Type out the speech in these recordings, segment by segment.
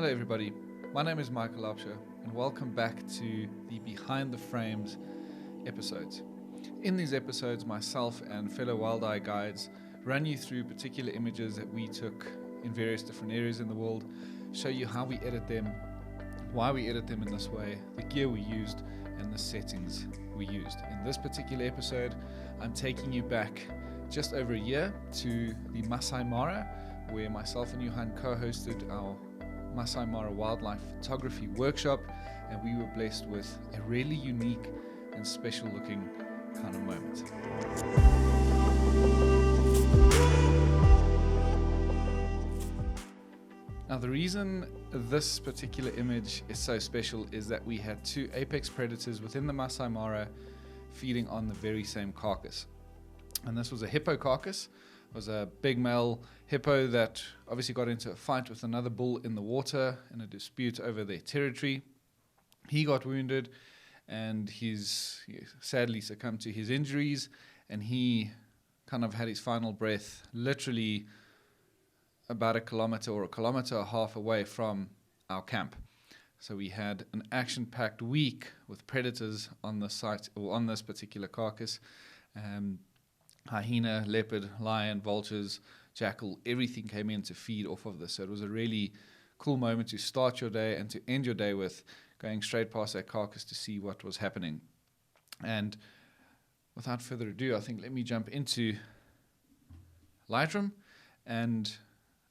Hello everybody, my name is Michael Laupscher and welcome back to the Behind the Frames episodes. In these episodes, myself and fellow Wild Eye guides run you through particular images that we took in various different areas in the world, show you how we edit them, why we edit them in this way, the gear we used, and the settings we used. In this particular episode, I'm taking you back just over a year to the Masai Mara, where myself and Johan co-hosted our Masai Mara wildlife photography workshop, and we were blessed with a really unique and special looking kind of moment. Now the reason this particular image is so special is that we had two apex predators within the Masai Mara feeding on the very same carcass. And this was a hippo carcass. It was a big male hippo that obviously got into a fight with another bull in the water in a dispute over their territory. He got wounded and he sadly succumbed to his injuries, and he kind of had his final breath literally about a kilometer or a kilometer and a half away from our camp. So we had an action-packed week with predators on the site, or on this particular carcass. Hyena, leopard, lion, vultures, jackal, everything came in to feed off of this. So it was a really cool moment to start your day and to end your day with, going straight past that carcass to see what was happening. And without further ado, I think let me jump into Lightroom and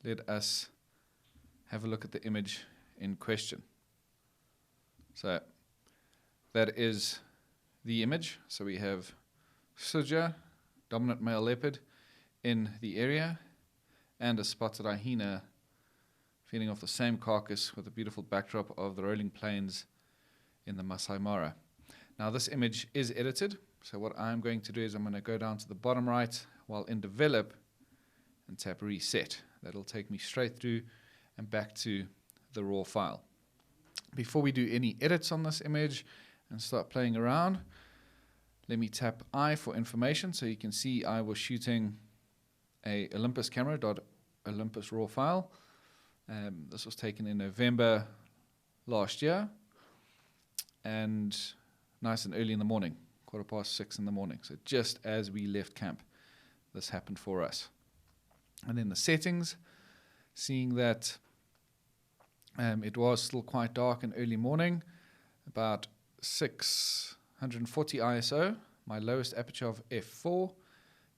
let us have a look at the image in question. So that is the image. So we have Suja, dominant male leopard, in the area, and a spotted hyena feeding off the same carcass with a beautiful backdrop of the rolling plains in the Masai Mara. Now this image is edited, so what I'm going to do is I'm going to go down to the bottom right while in develop and tap reset. That'll take me straight through and back to the raw file. Before we do any edits on this image and start playing around, let me tap I for information, so you can see I was shooting a Olympus camera, .olympus raw file. This was taken in November last year, and nice and early in the morning, 6:15 in the morning. So just as we left camp, this happened for us. And in the settings, seeing that it was still quite dark and early morning, about 640 ISO, my lowest aperture of f4.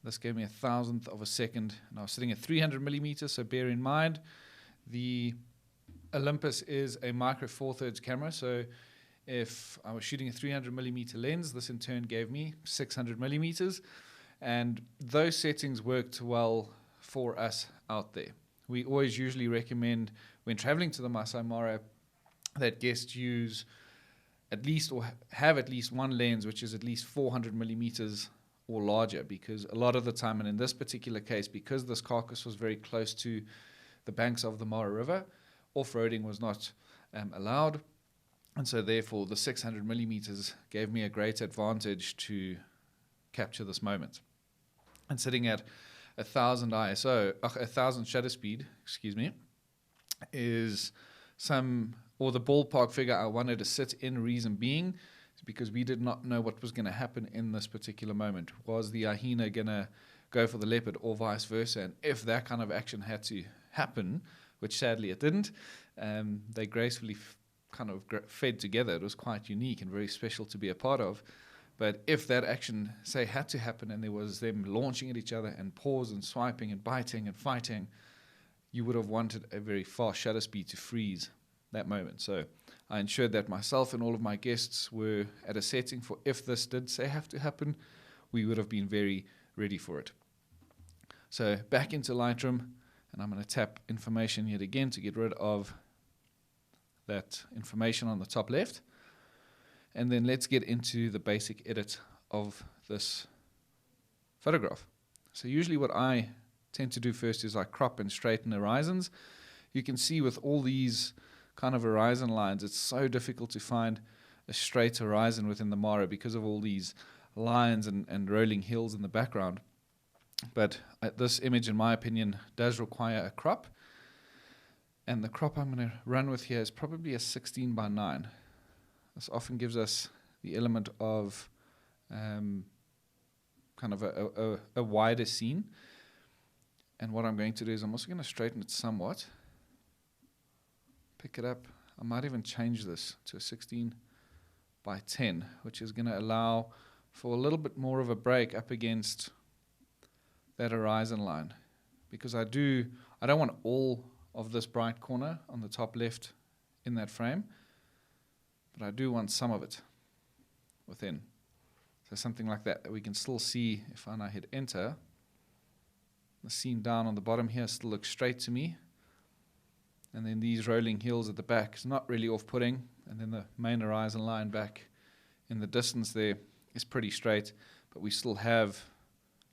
This gave me 1,000th of a second, and I was sitting at 300 millimeters, so bear in mind the Olympus is a micro four thirds camera, so if I was shooting a 300 millimeter lens, this in turn gave me 600 millimeters, and those settings worked well for us out there. We always usually recommend when traveling to the Masai Mara that guests use at least, or have at least one lens which is at least 400 millimeters or larger, because a lot of the time, and in this particular case, because this carcass was very close to the banks of the Mara River, off-roading was not allowed, and so therefore the 600 millimeters gave me a great advantage to capture this moment. And sitting at 1,000 ISO, 1,000 shutter speed, is the ballpark figure I wanted to sit in. Reason being is because we did not know what was going to happen in this particular moment. Was the hyena going to go for the leopard or vice versa? And if that kind of action had to happen, which sadly it didn't, they gracefully fed together. It was quite unique and very special to be a part of. But if that action, say, had to happen and there was them launching at each other and paws and swiping and biting and fighting, you would have wanted a very fast shutter speed to freeze that moment. So I ensured that myself and all of my guests were at a setting for if this did, say, have to happen, we would have been very ready for it. So back into Lightroom, and I'm going to tap information yet again to get rid of that information on the top left. And then let's get into the basic edit of this photograph. So usually what I tend to do first is I crop and straighten horizons. You can see with all these kind of horizon lines, it's so difficult to find a straight horizon within the Mara because of all these lines and rolling hills in the background. But this image, in my opinion, does require a crop. And the crop I'm going to run with here is probably a 16:9. This often gives us the element of kind of a wider scene. And what I'm going to do is I'm also going to straighten it somewhat. Pick it up. I might even change this to a 16:10, which is going to allow for a little bit more of a break up against that horizon line. Because I don't want all of this bright corner on the top left in that frame, but I do want some of it within. So something like that we can still see. If I now hit enter, the scene down on the bottom here still looks straight to me, and then these rolling hills at the back is not really off-putting, and then the main horizon line back in the distance there is pretty straight, but we still have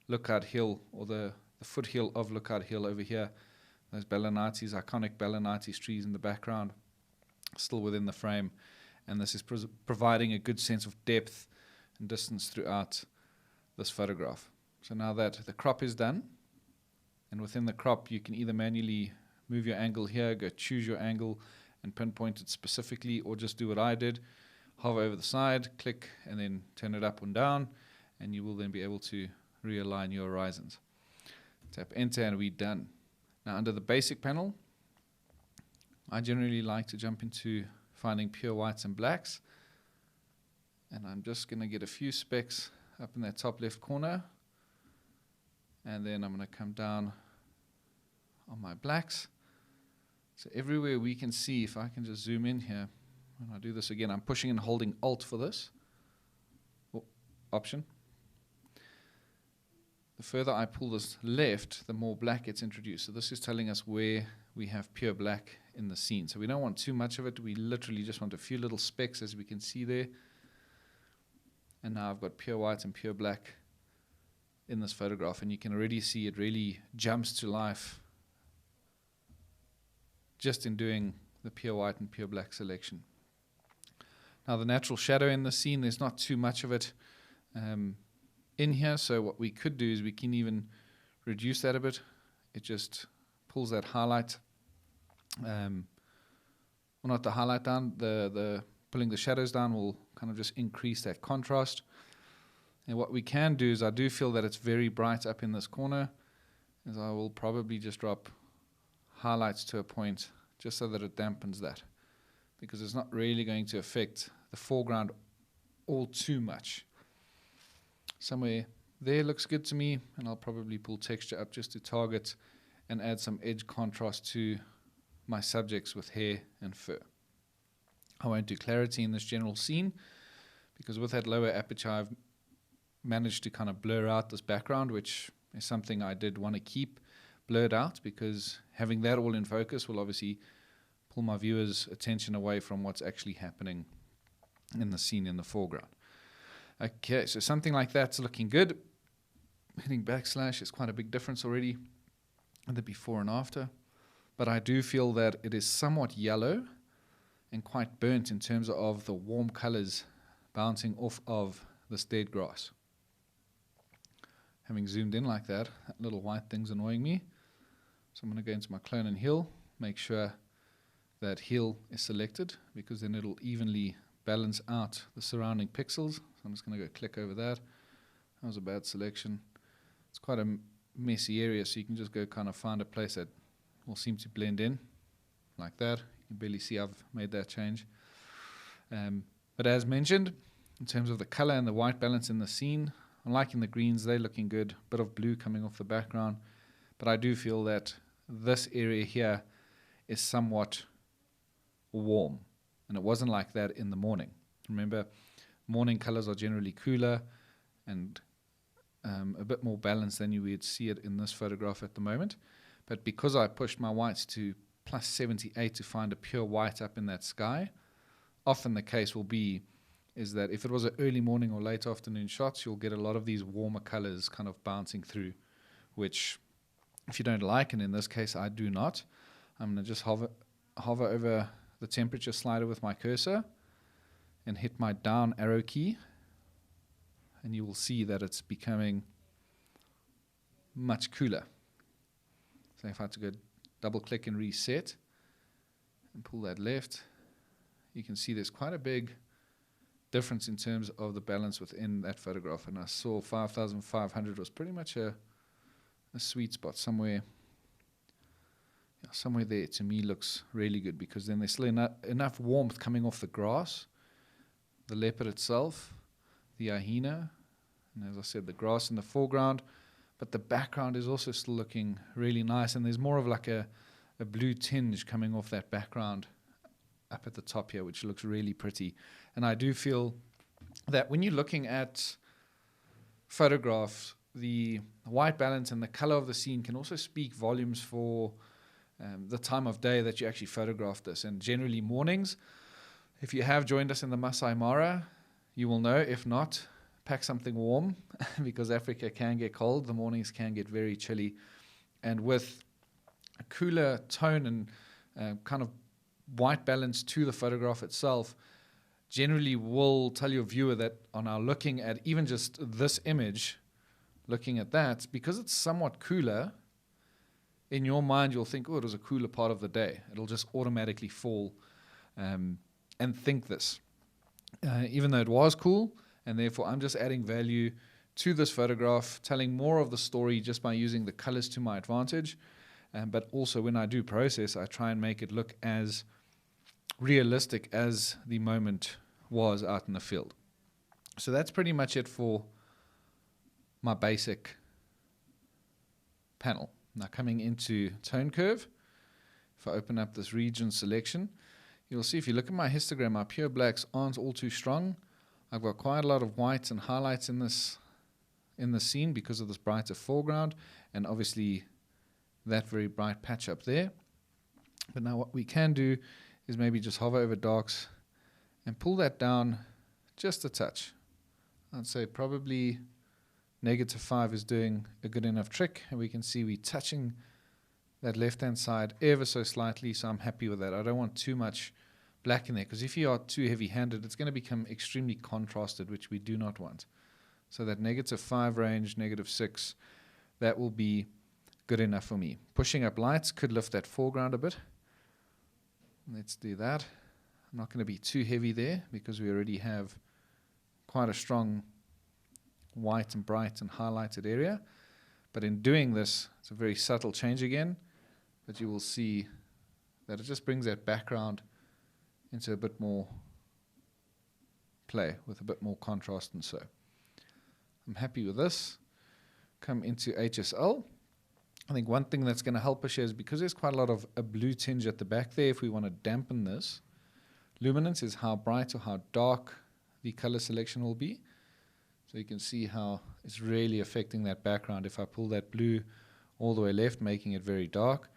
Lookout Hill, or the foothill of Lookout Hill over here. Those Balanites, iconic Balanites trees in the background, still within the frame. And this is providing a good sense of depth and distance throughout this photograph. So now that the crop is done, and within the crop you can either manually move your angle here, go choose your angle and pinpoint it specifically, or just do what I did, hover over the side, click, and then turn it up and down, and you will then be able to realign your horizons. Tap enter and we're done. Now under the basic panel, I generally like to jump into finding pure whites and blacks, and I'm just going to get a few specks up in that top left corner, and then I'm going to come down on my blacks. So everywhere we can see, if I can just zoom in here, when I do this again, I'm pushing and holding Alt for this option. The further I pull this left, the more black gets introduced. So this is telling us where we have pure black in the scene. So we don't want too much of it. We literally just want a few little specks, as we can see there. And now I've got pure white and pure black in this photograph. And you can already see it really jumps to life just in doing the pure white and pure black selection. Now the natural shadow in the scene, there's not too much of it in here, so what we could do is we can even reduce that a bit. It just pulls that highlight, well, not the highlight down, the pulling the shadows down will kind of just increase that contrast. And what we can do is, I do feel that it's very bright up in this corner, is I will probably just drop highlights to a point just so that it dampens that, because it's not really going to affect the foreground all too much. Somewhere there looks good to me, and I'll probably pull texture up just to target and add some edge contrast to my subjects with hair and fur. I won't do clarity in this general scene, because with that lower aperture I've managed to kind of blur out this background, which is something I did want to keep blurred out, because having that all in focus will obviously pull my viewers' attention away from what's actually happening in the scene in the foreground. Okay, so something like that's looking good. Hitting backslash is quite a big difference already in the before and after. But I do feel that it is somewhat yellow and quite burnt in terms of the warm colors bouncing off of this dead grass. Having zoomed in like that, that little white thing's annoying me. So I'm going to go into my clone and heal, make sure that heal is selected, because then it'll evenly balance out the surrounding pixels. So I'm just going to go click over that. That was a bad selection. It's quite a messy area, so you can just go kind of find a place that will seem to blend in like that. You can barely see I've made that change. But as mentioned, in terms of the color and the white balance in the scene, I'm liking the greens, they're looking good. Bit of blue coming off the background. But I do feel that this area here is somewhat warm, and it wasn't like that in the morning. Remember, morning colors are generally cooler and a bit more balanced than you would see it in this photograph at the moment. But because I pushed my whites to plus 78 to find a pure white up in that sky, often the case will be is that if it was an early morning or late afternoon shots, you'll get a lot of these warmer colors kind of bouncing through, which if you don't like, and in this case I do not, I'm going to just hover over the temperature slider with my cursor and hit my down arrow key, and you will see that it's becoming much cooler. So if I had to go double click and reset, and pull that left, you can see there's quite a big difference in terms of the balance within that photograph. And I saw 5,500 was pretty much a sweet spot somewhere. Yeah, somewhere there to me looks really good, because then there's still enough warmth coming off the grass, the leopard itself, the hyena, and as I said, the grass in the foreground, but the background is also still looking really nice, and there's more of like a blue tinge coming off that background up at the top here, which looks really pretty. And I do feel that when you're looking at photographs, the white balance and the color of the scene can also speak volumes for the time of day that you actually photographed this. And generally mornings, if you have joined us in the Masai Mara, you will know. If not, pack something warm because Africa can get cold. The mornings can get very chilly. And with a cooler tone and kind of white balance to the photograph itself, generally will tell your viewer that on our looking at even just this image, looking at that, because it's somewhat cooler, in your mind you'll think, oh, it was a cooler part of the day. It'll just automatically fall and think this. Even though it was cool, and therefore I'm just adding value to this photograph, telling more of the story just by using the colors to my advantage. But also when I do process, I try and make it look as realistic as the moment was out in the field. So that's pretty much it for my basic panel. Now coming into tone curve, if I open up this region selection, you'll see if you look at my histogram, my pure blacks aren't all too strong. I've got quite a lot of whites and highlights in the scene because of this brighter foreground, and obviously that very bright patch up there. But now what we can do is maybe just hover over darks and pull that down just a touch. I'd say probably -5 is doing a good enough trick, and we can see we're touching that left-hand side ever so slightly, so I'm happy with that. I don't want too much black in there, because if you are too heavy-handed, it's going to become extremely contrasted, which we do not want. So that -5 range, -6, that will be good enough for me. Pushing up lights could lift that foreground a bit. Let's do that. I'm not going to be too heavy there because we already have quite a strong white and bright and highlighted area. But in doing this, it's a very subtle change again, but you will see that it just brings that background into a bit more play with a bit more contrast, and so I'm happy with this. Come into HSL. I think one thing that's going to help us here is because there's quite a lot of a blue tinge at the back there, if we want to dampen this, luminance is how bright or how dark the color selection will be. So you can see how it's really affecting that background if I pull that blue all the way left, making it very dark.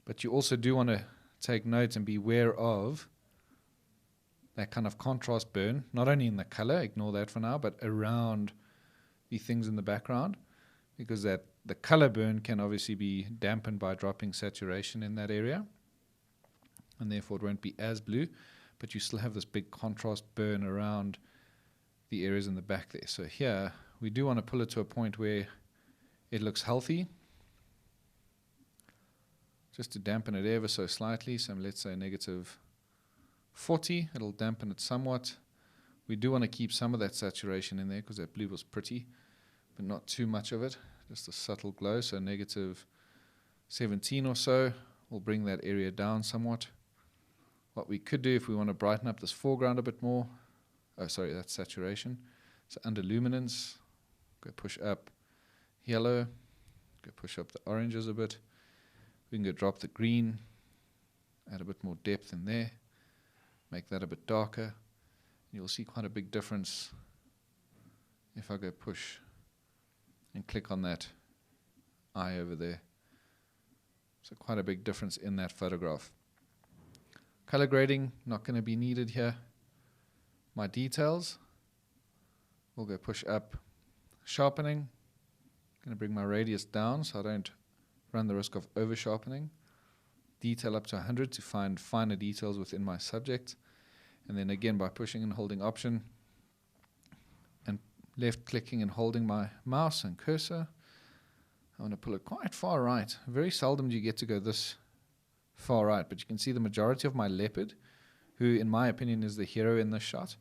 But you also do want to take note and be aware of that kind of contrast burn, not only in the color, ignore that for now, but around the things in the background, because that the color burn can obviously be dampened by dropping saturation in that area, and therefore it won't be as blue, but you still have this big contrast burn around the areas in the back there. So here we do want to pull it to a point where it looks healthy, just to dampen it ever so slightly. So let's say -40, it'll dampen it somewhat. We do want to keep some of that saturation in there because that blue was pretty, but not too much of it, just a subtle glow. So -17 or so will bring that area down somewhat. What we could do if we want to brighten up this foreground a bit more, oh sorry, that's saturation. So under luminance, go push up yellow, go push up the oranges a bit. We can go drop the green, add a bit more depth in there, make that a bit darker. You'll see quite a big difference if I go push and click on that eye over there. So quite a big difference in that photograph. Color grading, not going to be needed here. My details, we'll go push up. Sharpening, going to bring my radius down so I don't run the risk of over sharpening. Detail up to 100 to find finer details within my subject. And then again, by pushing and holding Option and left clicking and holding my mouse and cursor, I want to pull it quite far right. Very seldom do you get to go this far right, but you can see the majority of my leopard, who in my opinion is the hero in this shot,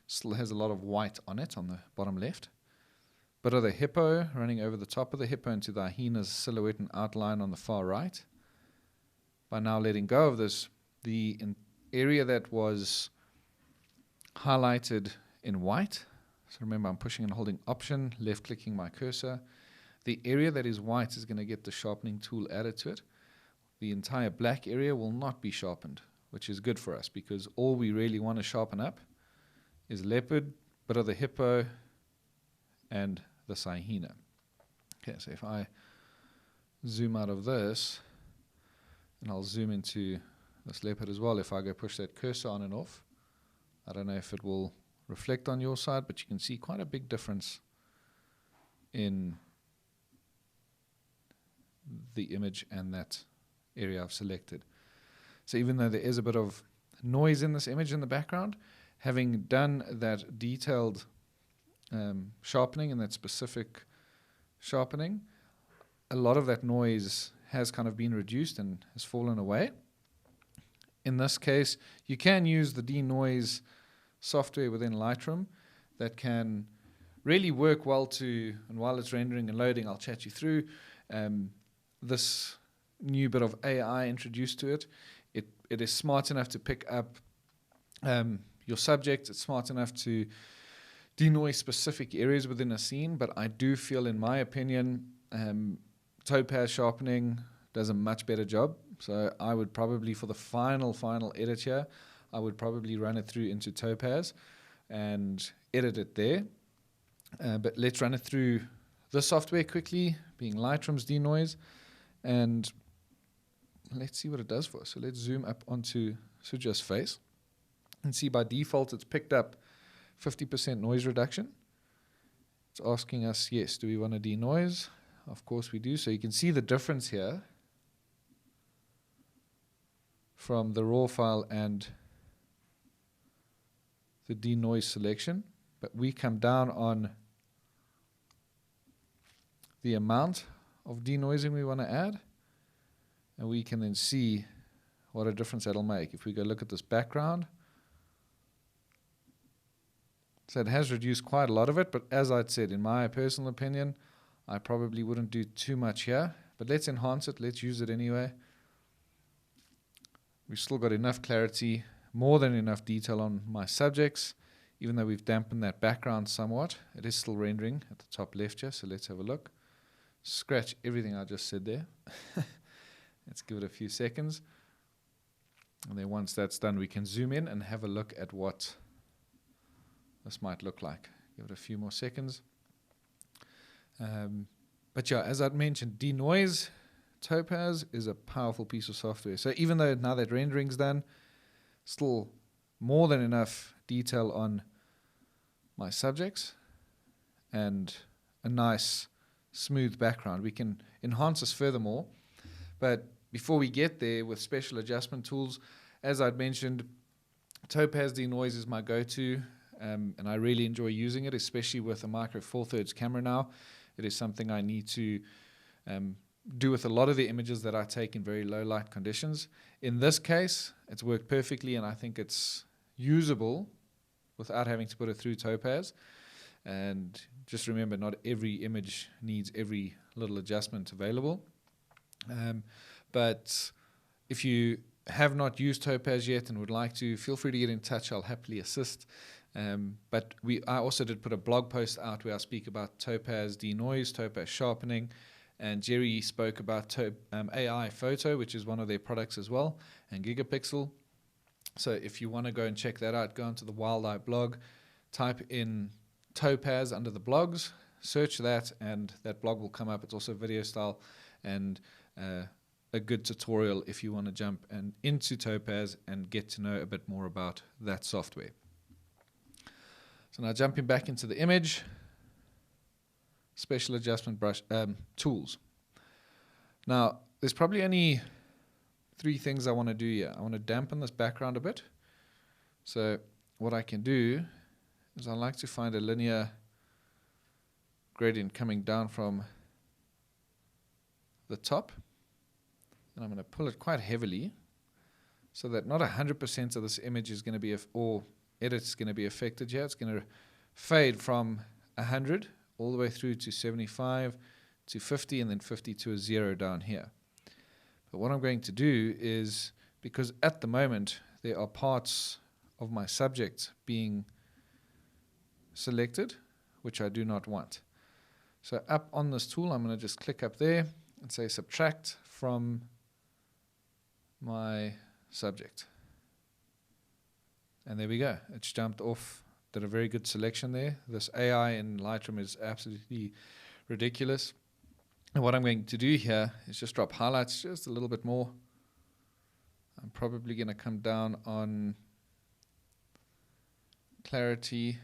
still has a lot of white on it on the bottom left. Bit of the hippo running over the top of the hippo into the hyena's silhouette and outline on the far right. By now letting go of this, the area that was highlighted in white, so remember I'm pushing and holding Option, left clicking my cursor. The area that is white is going to get the sharpening tool added to it. The entire black area will not be sharpened, which is good for us because all we really want to sharpen up is leopard, bit of the hippo, and the hyena. Okay, so if I zoom out of this, and I'll zoom into this leopard as well, if I go push that cursor on and off, I don't know if it will reflect on your side, but you can see quite a big difference in the image and that area I've selected. So even though there is a bit of noise in this image in the background, having done that detailed sharpening and that specific sharpening, a lot of that noise has kind of been reduced and has fallen away. In this case, you can use the denoise software within Lightroom that can really work well to, and while it's rendering and loading, I'll chat you through this new bit of AI introduced to it. It is smart enough to pick up your subject. It's smart enough to denoise specific areas within a scene, but I do feel, in my opinion, topaz sharpening does a much better job. So I would probably, for the final edit here, I would probably run it through into topaz and edit it there. But let's run it through the software quickly, being Lightroom's denoise, and let's see what it does for us. So let's zoom up onto Suja's face and see by default it's picked up 50% noise reduction. It's asking us, yes, do we want to denoise? Of course we do. So you can see the difference here from the raw file and the denoise selection. But we come down on the amount of denoising we want to add, and we can then see what a difference that'll make. If we go look at this background, so it has reduced quite a lot of it, but as I'd said, in my personal opinion, I probably wouldn't do too much here, but let's enhance it, let's use it anyway. We've still got enough clarity, more than enough detail on my subjects, even though we've dampened that background somewhat. It is still rendering at the top left here, so let's have a look. Scratch everything I just said there. Let's give it a few seconds. And then once that's done, we can zoom in and have a look at what this might look like. Give it a few more seconds. But yeah, as I'd mentioned, denoise Topaz is a powerful piece of software. So even though now that rendering's done, still more than enough detail on my subjects and a nice smooth background. We can enhance this furthermore, but before we get there with special adjustment tools, as I'd mentioned, Topaz denoise is my go-to, and I really enjoy using it, especially with a micro four thirds camera now. It is something I need to do with a lot of the images that I take in very low light conditions. In this case, it's worked perfectly, and I think it's usable without having to put it through Topaz. And just remember, not every image needs every little adjustment available. But if you have not used Topaz yet and would like to, feel free to get in touch. I'll happily assist. But I also did put a blog post out where I speak about Topaz denoise, Topaz sharpening, and Jerry spoke about AI Photo, which is one of their products as well, and Gigapixel. So if you want to go and check that out, go onto the Wild Eye blog, type in Topaz under the blogs, search that, and that blog will come up. It's also video style and a good tutorial if you want to jump into Topaz and get to know a bit more about that software. So now jumping back into the image, special adjustment brush tools. Now there's probably only three things I want to do here. I want to dampen this background a bit. So what I can do is I like to find a linear gradient coming down from the top and I'm going to pull it quite heavily so that not 100% of this image is going to be, or edit's going to be affected here. It's going to fade from 100 all the way through to 75 to 50 and then 50 to a 0 down here. But what I'm going to do is, because at the moment there are parts of my subject being selected which I do not want. So up on this tool, I'm going to just click up there and say subtract from my subject. And there we go. It's jumped off. Did a very good selection there. This AI in Lightroom is absolutely ridiculous. And what I'm going to do here is just drop highlights just a little bit more. I'm probably going to come down on clarity,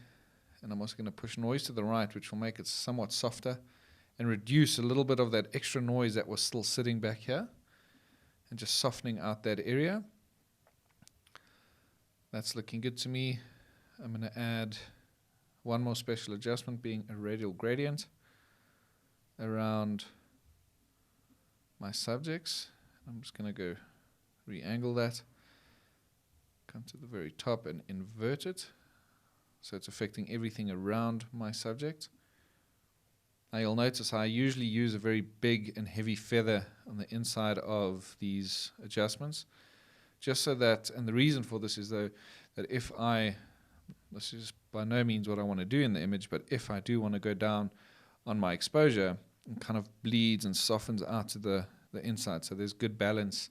and I'm also going to push noise to the right, which will make it somewhat softer and reduce a little bit of that extra noise that was still sitting back here, and just softening out that area. That's looking good to me. I'm going to add one more special adjustment, being a radial gradient around my subjects. I'm just going to go re-angle that, come to the very top and invert it so it's affecting everything around my subject. Now you'll notice I usually use a very big and heavy feather on the inside of these adjustments, just so that, and the reason for this is though that if this is by no means what I want to do in the image, but if I do want to go down on my exposure, it kind of bleeds and softens out to the inside, so there's good balance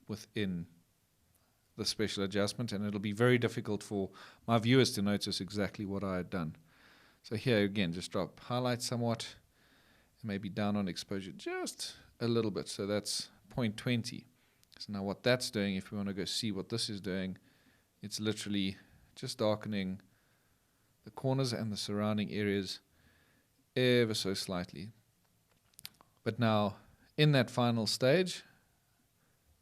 within the special adjustment, and it'll be very difficult for my viewers to notice exactly what I had done. So here again, just drop highlight somewhat, and maybe down on exposure just a little bit, so that's 0.20. So now what that's doing, if we want to go see what this is doing, it's literally just darkening the corners and the surrounding areas ever so slightly. But now in that final stage,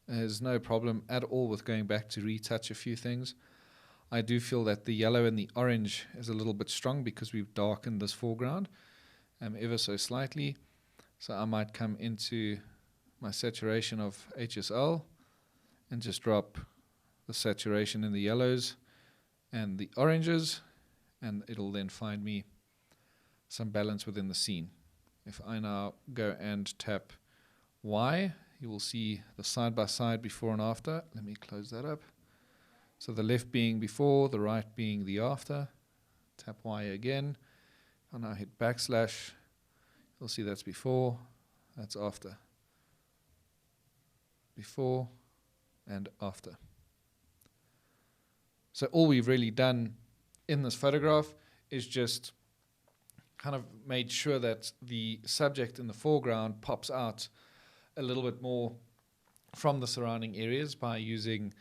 there's no problem at all with going back to retouch a few things. I do feel that the yellow and the orange is a little bit strong because we've darkened this foreground ever so slightly. So I might come into my saturation of HSL and just drop the saturation in the yellows and the oranges, and it'll then find me some balance within the scene. If I now go and tap Y, you will see the side-by-side before and after. Let me close that up. So the left being before, the right being the after. Tap Y again. I'll now hit backslash. You'll see that's before, that's after. Before and after. So all we've really done in this photograph is just kind of made sure that the subject in the foreground pops out a little bit more from the surrounding areas by using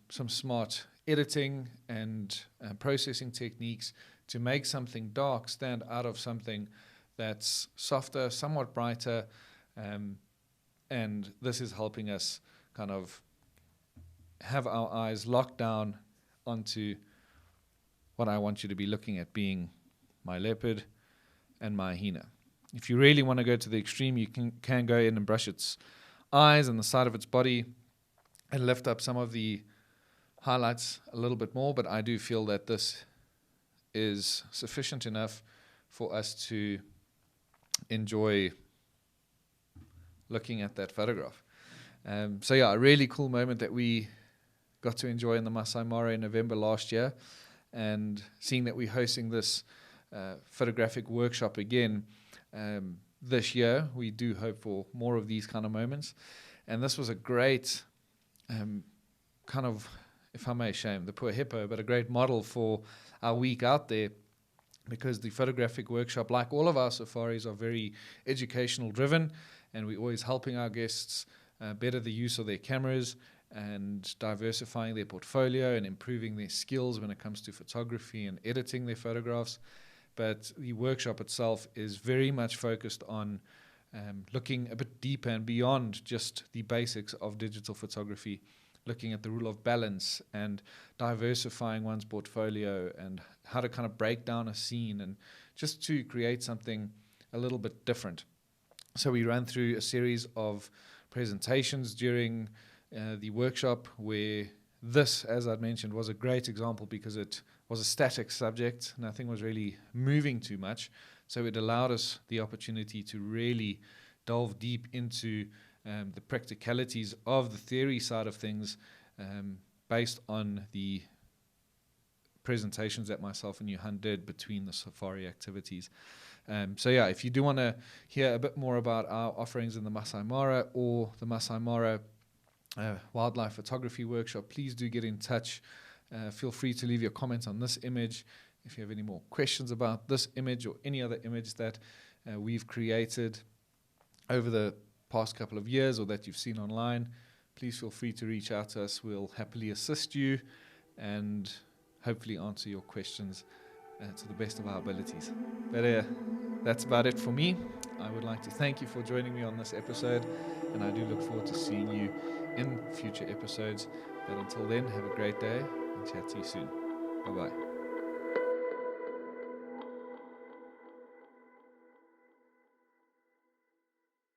some smart editing and processing techniques to make something dark stand out of something that's softer, somewhat brighter, and this is helping us kind of have our eyes locked down onto what I want you to be looking at, being my leopard and my hyena. If you really want to go to the extreme, you can go in and brush its eyes and the side of its body and lift up some of the highlights a little bit more, but I do feel that this is sufficient enough for us to enjoy looking at that photograph. So yeah, a really cool moment that we got to enjoy in the Masai Mara in November last year, and seeing that we're hosting this photographic workshop again this year. We do hope for more of these kind of moments, and this was a great kind of, if I may shame the poor hippo, but a great model for our week out there, because the photographic workshop, like all of our safaris, are very educational driven, and we're always helping our guests better the use of their cameras and diversifying their portfolio and improving their skills when it comes to photography and editing their photographs. But the workshop itself is very much focused on looking a bit deeper and beyond just the basics of digital photography, looking at the rule of balance and diversifying one's portfolio and how to kind of break down a scene and just to create something a little bit different. So we ran through a series of presentations during the workshop, where this, as I'd mentioned, was a great example because it was a static subject. Nothing was really moving too much. So it allowed us the opportunity to really delve deep into the practicalities of the theory side of things, based on the presentations that myself and Johan did between the safari activities. So yeah, if you do want to hear a bit more about our offerings in the Masai Mara or the Masai Mara wildlife photography workshop, please do get in touch. Feel free to leave your comments on this image. If you have any more questions about this image or any other image that we've created over the past couple of years or that you've seen online, please feel free to reach out to us. We'll happily assist you and hopefully answer your questions to the best of our abilities. But that's about it for me. I would like to thank you for joining me on this episode, and I do look forward to seeing you in future episodes. But until then, have a great day and chat to you soon. Bye-bye.